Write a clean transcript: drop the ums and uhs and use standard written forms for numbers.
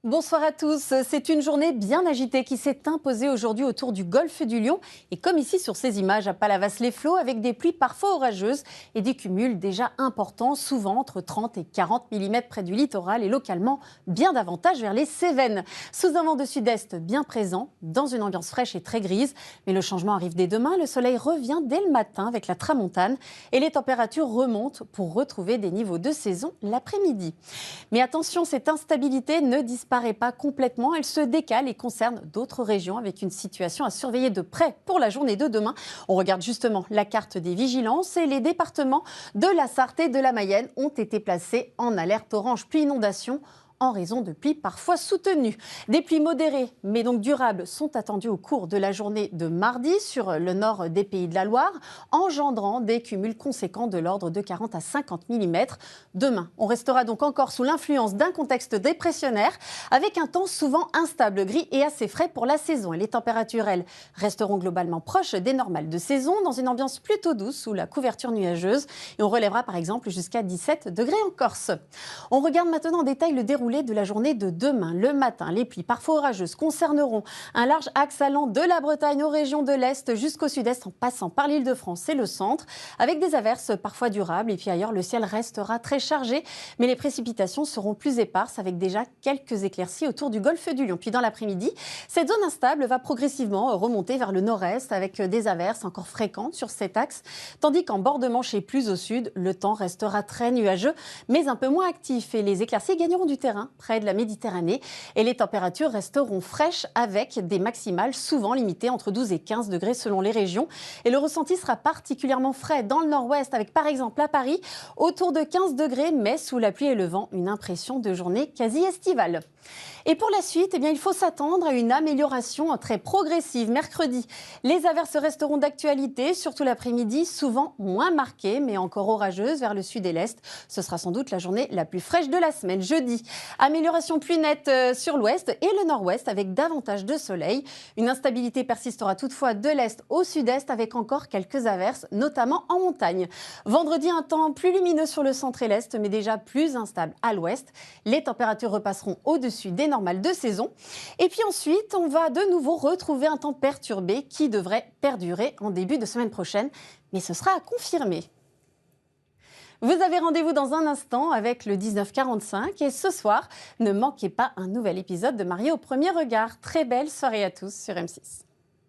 Bonsoir à tous. C'est une journée bien agitée qui s'est imposée aujourd'hui autour du golfe du Lion. Et comme ici sur ces images à Palavas-les-Flots, avec des pluies parfois orageuses et des cumuls déjà importants, souvent entre 30 et 40 mm près du littoral et localement bien davantage vers les Cévennes. Sous un vent de sud-est bien présent, dans une ambiance fraîche et très grise. Mais le changement arrive dès demain. Le soleil revient dès le matin avec la tramontane et les températures remontent pour retrouver des niveaux de saison l'après-midi. Mais attention, cette instabilité ne disparaît pas complètement, elle se décale et concerne d'autres régions avec une situation à surveiller de près pour la journée de demain. On regarde justement la carte des vigilances et les départements de la Sarthe et de la Mayenne ont été placés en alerte orange pluie inondation en raison de pluies parfois soutenues. Des pluies modérées, mais donc durables, sont attendues au cours de la journée de mardi sur le nord des Pays de la Loire, engendrant des cumuls conséquents de l'ordre de 40 à 50 mm. Demain, on restera donc encore sous l'influence d'un contexte dépressionnaire, avec un temps souvent instable, gris et assez frais pour la saison. Et les températures, elles, resteront globalement proches des normales de saison, dans une ambiance plutôt douce sous la couverture nuageuse. Et on relèvera par exemple jusqu'à 17 degrés en Corse. On regarde maintenant en détail le déroulement de la journée de demain. Le matin, les pluies parfois orageuses concerneront un large axe allant de la Bretagne aux régions de l'Est jusqu'au Sud-Est en passant par l'Île-de-France et le centre, avec des averses parfois durables. Et puis ailleurs, le ciel restera très chargé, mais les précipitations seront plus éparses avec déjà quelques éclaircies autour du golfe du Lion. Puis dans l'après-midi, cette zone instable va progressivement remonter vers le nord-est avec des averses encore fréquentes sur cet axe, tandis qu'en bord de Manche et plus au sud, le temps restera très nuageux, mais un peu moins actif et les éclaircies gagneront du terrain près de la Méditerranée et les températures resteront fraîches avec des maximales souvent limitées entre 12 et 15 degrés selon les régions. Et le ressenti sera particulièrement frais dans le nord-ouest avec par exemple à Paris autour de 15 degrés mais sous la pluie et le vent, une impression de journée quasi estivale. Et pour la suite, il faut s'attendre à une amélioration très progressive. Mercredi, les averses resteront d'actualité, surtout l'après-midi, souvent moins marquées, mais encore orageuses vers le sud et l'est. Ce sera sans doute la journée la plus fraîche de la semaine. Jeudi, amélioration plus nette sur l'ouest et le nord-ouest avec davantage de soleil. Une instabilité persistera toutefois de l'est au sud-est avec encore quelques averses, notamment en montagne. Vendredi, un temps plus lumineux sur le centre et l'est, mais déjà plus instable à l'ouest. Les températures repasseront au-dessus des normales de saison. Et puis ensuite, on va de nouveau retrouver un temps perturbé qui devrait perdurer en début de semaine prochaine. Mais ce sera à confirmer. Vous avez rendez-vous dans un instant avec le 1945 et ce soir, ne manquez pas un nouvel épisode de Mariée au premier regard. Très belle soirée à tous sur M6.